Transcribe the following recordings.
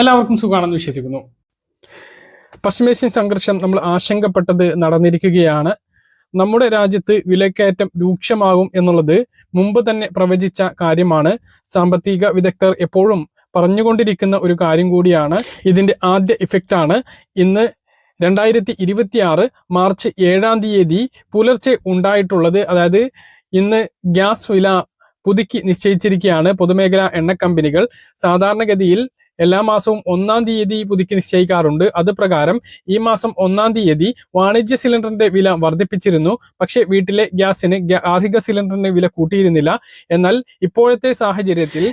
എല്ലാവർക്കും സുഖമാണെന്ന് വിശ്വസിക്കുന്നു. പശ്ചിമേഷ്യൻ സംഘർഷം നമ്മൾ ആശങ്കപ്പെട്ടത് നടന്നിരിക്കുകയാണ്. നമ്മുടെ രാജ്യത്ത് വിലക്കയറ്റം രൂക്ഷമാകും എന്നുള്ളത് മുമ്പ് തന്നെ പ്രവചിച്ച കാര്യമാണ്. സാമ്പത്തിക വിദഗ്ധർ എപ്പോഴും പറഞ്ഞുകൊണ്ടിരിക്കുന്ന ഒരു കാര്യം കൂടിയാണ്. ഇതിൻ്റെ ആദ്യ ഇഫക്റ്റാണ് ഇന്ന് 2026 മാർച്ച് 7-ാം തീയതി പുലർച്ചെ ഉണ്ടായിട്ടുള്ളത്. അതായത് ഇന്ന് ഗ്യാസ് വില പുതുക്കി നിശ്ചയിച്ചിരിക്കുകയാണ് പൊതുമേഖലാ എണ്ണ കമ്പനികൾ. സാധാരണഗതിയിൽ എല്ലാ മാസവും 1-ാം തീയതി പുതുക്കി നിശ്ചയിക്കാറുണ്ട്. അത് പ്രകാരം ഈ മാസം 1-ാം തീയതി വാണിജ്യ സിലിണ്ടറിന്റെ വില വർദ്ധിപ്പിച്ചിരുന്നു. പക്ഷേ വീട്ടിലെ ഗ്യാസിന് ഗാർഹിക സിലിണ്ടറിന് വില കൂട്ടിയിരുന്നില്ല. എന്നാൽ ഇപ്പോഴത്തെ സാഹചര്യത്തിൽ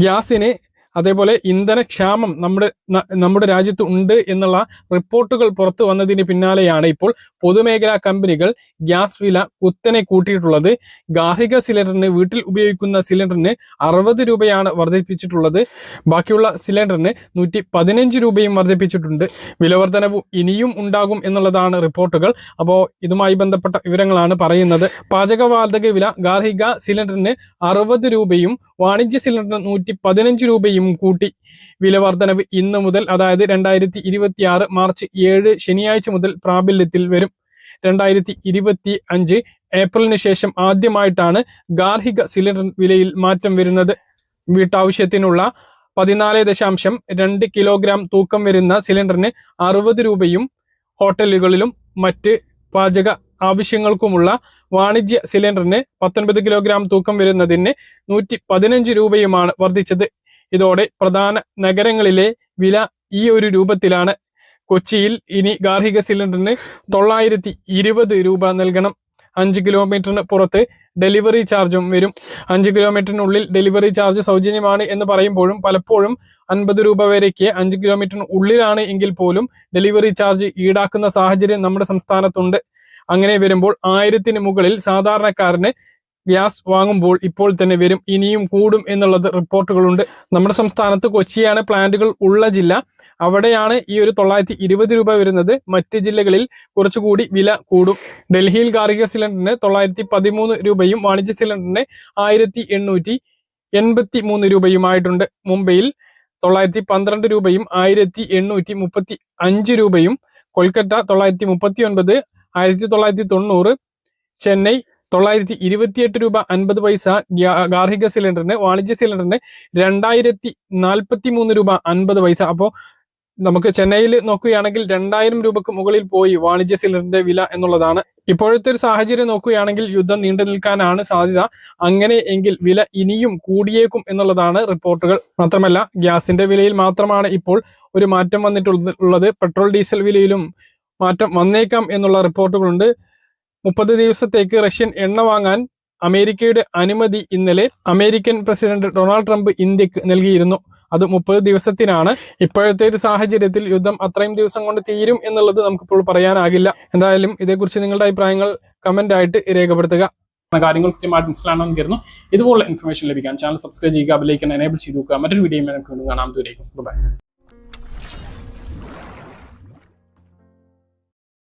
ഗ്യാസിന് അതേപോലെ ഇന്ധനക്ഷാമം നമ്മുടെ രാജ്യത്ത് ഉണ്ട് എന്നുള്ള റിപ്പോർട്ടുകൾ പുറത്തു വന്നതിന് പിന്നാലെയാണ് ഇപ്പോൾ പൊതുമേഖലാ കമ്പനികൾ ഗ്യാസ് വില കുത്തനെ കൂട്ടിയിട്ടുള്ളത്. ഗാർഹിക സിലിണ്ടറിന്, വീട്ടിൽ ഉപയോഗിക്കുന്ന സിലിണ്ടറിന് 60 രൂപയാണ് വർദ്ധിപ്പിച്ചിട്ടുള്ളത്. ബാക്കിയുള്ള സിലിണ്ടറിന് 115 രൂപയും വർദ്ധിപ്പിച്ചിട്ടുണ്ട്. വിലവർധനവ് ഇനിയും ഉണ്ടാകും എന്നുള്ളതാണ് റിപ്പോർട്ടുകൾ. അപ്പോൾ ഇതുമായി ബന്ധപ്പെട്ട വിവരങ്ങളാണ് പറയുന്നത്. പാചകവാതക വില ഗാർഹിക സിലിണ്ടറിന് 60 രൂപയും വാണിജ്യ സിലിണ്ടറിന് 115 രൂപയും കൂട്ടി. വില വർധനവ് ഇന്ന് മുതൽ, അതായത് 2026 മാർച്ച് 7 ശനിയാഴ്ച മുതൽ പ്രാബല്യത്തിൽ വരും. 2025 ഏപ്രിലിന് ശേഷം ആദ്യമായിട്ടാണ് ഗാർഹിക സിലിണ്ടർ വിലയിൽ മാറ്റം വരുന്നത്. വീട്ടാവശ്യത്തിനുള്ള 14.2 കിലോഗ്രാം തൂക്കം വരുന്ന സിലിണ്ടറിന് 60 രൂപയും ഹോട്ടലുകളിലും മറ്റ് പാചക ആവശ്യങ്ങൾക്കുമുള്ള വാണിജ്യ സിലിണ്ടറിന് 19 കിലോഗ്രാം തൂക്കം വരുന്നതിന് 115 രൂപയുമാണ് വർദ്ധിച്ചത്. ഇതോടെ പ്രധാന നഗരങ്ങളിലെ വില ഈ ഒരു രൂപത്തിലാണ്. കൊച്ചിയിൽ ഇനി ഗാർഹിക സിലിണ്ടറിന് 920 രൂപ നൽകണം. 5 കിലോമീറ്ററിന് പുറത്ത് ഡെലിവറി ചാർജും വരും. 5 കിലോമീറ്ററിനുള്ളിൽ ഡെലിവറി ചാർജ് സൗജന്യമാണ് എന്ന് പറയുമ്പോഴും പലപ്പോഴും 50 രൂപ വരയ്ക്ക് 5 കിലോമീറ്ററിന് ഉള്ളിലാണ് എങ്കിൽ പോലും ഡെലിവറി ചാർജ് ഈടാക്കുന്ന സാഹചര്യം നമ്മുടെ സംസ്ഥാനത്തുണ്ട്. അങ്ങനെ വരുമ്പോൾ 1000-ന് മുകളിൽ സാധാരണക്കാരന് ഗ്യാസ് വാങ്ങുമ്പോൾ ഇപ്പോൾ തന്നെ വരും. ഇനിയും കൂടും എന്നുള്ളത് റിപ്പോർട്ടുകളുണ്ട്. നമ്മുടെ സംസ്ഥാനത്ത് കൊച്ചിയാണ് പ്ലാന്റുകൾ ഉള്ള ജില്ല. അവിടെയാണ് ഈ ഒരു 920 രൂപ വരുന്നത്. മറ്റ് ജില്ലകളിൽ കുറച്ചുകൂടി വില കൂടും. ഡൽഹിയിൽ ഗാർഹിക സിലിണ്ടറിന് 913 രൂപയും വാണിജ്യ സിലിണ്ടറിന് 1883 രൂപയുമായിട്ടുണ്ട്. മുംബൈയിൽ 912 രൂപയും 1835 രൂപയും. കൊൽക്കത്ത 939, 1990. ചെന്നൈ 928 രൂപ 50 പൈസ ഗാർഹിക സിലിണ്ടറിന്. വാണിജ്യ സിലിണ്ടറിന് 2043 രൂപ 50 പൈസ. അപ്പോൾ നമുക്ക് ചെന്നൈയിൽ നോക്കുകയാണെങ്കിൽ 2000 രൂപക്ക് മുകളിൽ പോയി വാണിജ്യ സിലിണ്ടറിന്റെ വില എന്നുള്ളതാണ്. ഇപ്പോഴത്തെ ഒരു സാഹചര്യം നോക്കുകയാണെങ്കിൽ യുദ്ധം നീണ്ടു നിൽക്കാനാണ് സാധ്യത. അങ്ങനെ എങ്കിൽ വില ഇനിയും കൂടിയേക്കും എന്നുള്ളതാണ് റിപ്പോർട്ടുകൾ. മാത്രമല്ല ഗ്യാസിന്റെ വിലയിൽ മാത്രമാണ് ഇപ്പോൾ ഒരു മാറ്റം വന്നിട്ടുള്ളത്. പെട്രോൾ ഡീസൽ വിലയിലും മാറ്റം വന്നേക്കാം എന്നുള്ള റിപ്പോർട്ടുകളുണ്ട്. 30 ദിവസത്തേക്ക് റഷ്യൻ എണ്ണ വാങ്ങാൻ അമേരിക്കയുടെ അനുമതി ഇന്നലെ അമേരിക്കൻ പ്രസിഡന്റ് ഡൊണാൾഡ് ട്രംപ് ഇന്ത്യക്ക് നൽകിയിരുന്നു. അത് 30 ദിവസത്തിനാണ്. ഇപ്പോഴത്തെ ഒരു സാഹചര്യത്തിൽ യുദ്ധം അത്രയും ദിവസം കൊണ്ട് തീരും എന്നുള്ളത് നമുക്കിപ്പോൾ പറയാനാകില്ല. എന്തായാലും ഇതേക്കുറിച്ച് നിങ്ങളുടെ അഭിപ്രായങ്ങൾ കമന്റ് ആയിട്ട് രേഖപ്പെടുത്തുക. കാര്യങ്ങൾ കൃത്യമായിട്ട് മനസ്സിലാണെന്ന് കരുതുന്നു. ഇതുപോലുള്ള ഇൻഫർമേഷൻ ലഭിക്കാൻ ചാനൽ സബ്സ്ക്രൈബ് ചെയ്യുക, ബെൽ ഐക്കൺ എനേബിൾ ചെയ്തു വെക്കുക. മറ്റൊരു വീഡിയോ കാണാം. ദൂരേക്കും ബൈ.